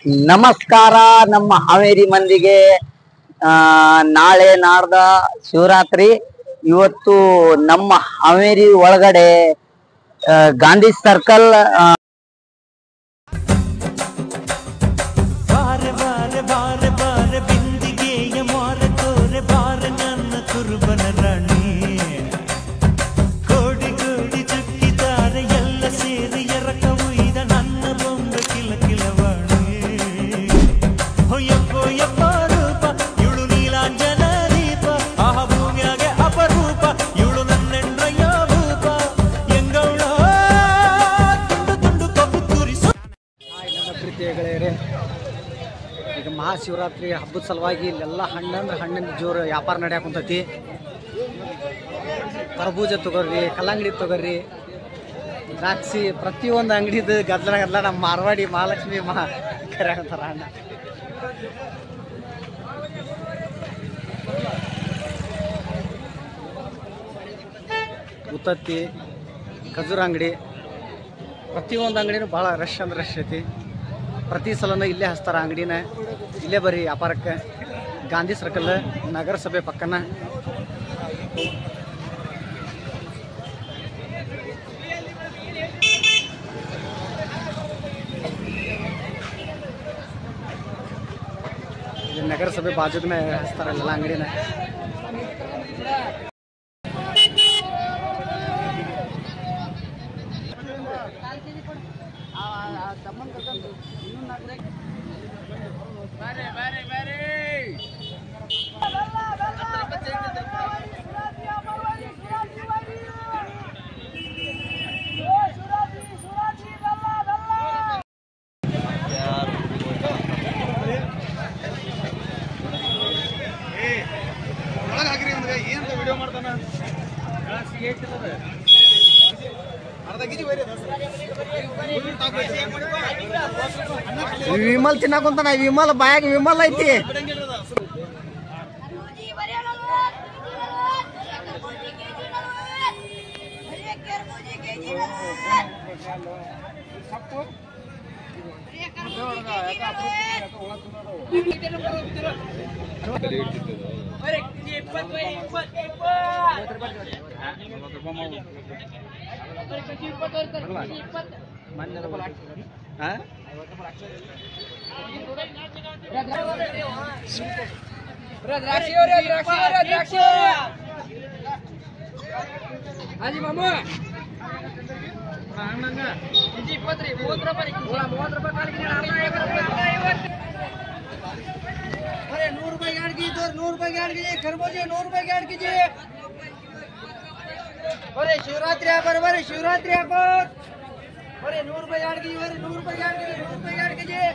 ನಮಸ್ಕಾರ ನಮ್ಮ ಹಾವೇರಿ ಮಂದಿಗೆ. ನಾಳೆ ನಾಡ್ದ ಶಿವರಾತ್ರಿ. ಇವತ್ತು ನಮ್ಮ ಹಾವೇರಿ ಒಳಗಡೆ ಗಾಂಧಿ ಸರ್ಕಲ್ ಈಗ ಮಹಾಶಿವರಾತ್ರಿ ಹಬ್ಬದ ಸಲುವಾಗಿ ಇಲ್ಲೆಲ್ಲ ಹಣ್ಣಿನ ಜೋರು ವ್ಯಾಪಾರ ನಡೆಯಕ್ಕೆ ಕುಂತೈತಿ. ಕರ್ಬೂಜ ತಗೋರಿ, ಕಲ್ಲಂಗಡಿ ತಗೋರಿ, ದ್ರಾಕ್ಷಿ, ಪ್ರತಿಯೊಂದು ಅಂಗಡಿದು ಗದ್ದಲ ನಮ್ಮ ಮಾರವಾಡಿ ಮಹಾಲಕ್ಷ್ಮಿ ಕರೆಯಂತಾರ ಹಣ್ಣ. ಉತ್ತತ್ತಿ, ಖಜೂರ ಅಂಗಡಿ, ಪ್ರತಿಯೊಂದು ಅಂಗಡಿನೂ ಭಾಳ ರಶ್ ಅಂದ್ರೆ ರಶ್ ಐತಿ. ಪ್ರತಿ ಸಲನೂ ಇಲ್ಲೇ ಹಚ್ತಾರ ಅಂಗಡಿನ. ಇಲ್ಲೇ ಬರ್ರಿ ವ್ಯಾಪಾರಕ್ಕೆ. ಗಾಂಧಿ ಸರ್ಕಲ್ ನಗರಸಭೆ ಪಕ್ಕನ. ನಗರಸಭೆ ಬಾಜುಗನ ಹಚ್ತಾರಲ್ಲ ಅಂಗಡಿನ. ವಿಮಲ್ ತಿನ್ನಕುಂತಾನ. ವಿಮಲ್ ಬಾಯಾಗ ವಿಮಲ್ ಐತಿ. ಹಾಜಿ ಮಾಮು 20 ರೂಪಾಯಿ 30 ರೂಪಾಯಿ अरे 100 रुपए गाड़ की तो 100 रुपए गाड़ कीजिए. खरबूजे 100 रुपए गाड़ कीजिए. अरे शिवरात्रि पर शिवरात्रि पर अरे 100 रुपए गाड़ कीजिए. अरे 100 रुपए गाड़ कीजिए. 100 रुपए गाड़ कीजिए.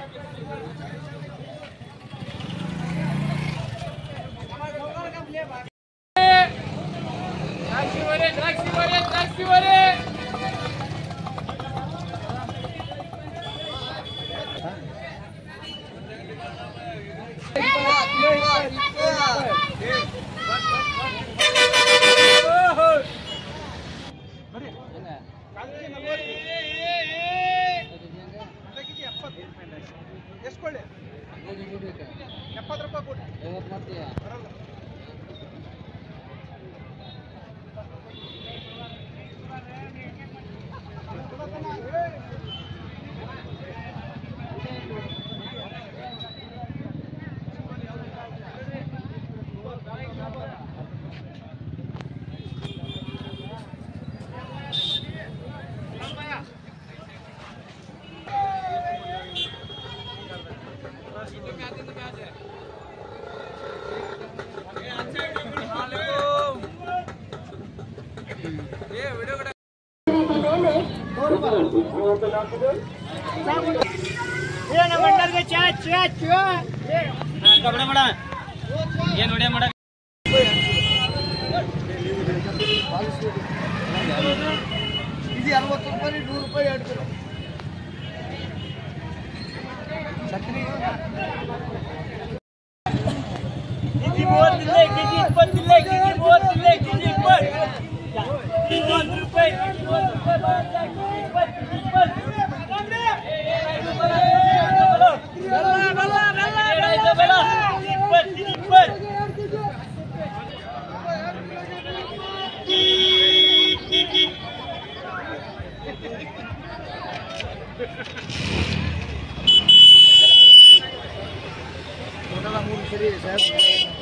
ಮೂರು ಸರಿ ಸಾಹೇಬ್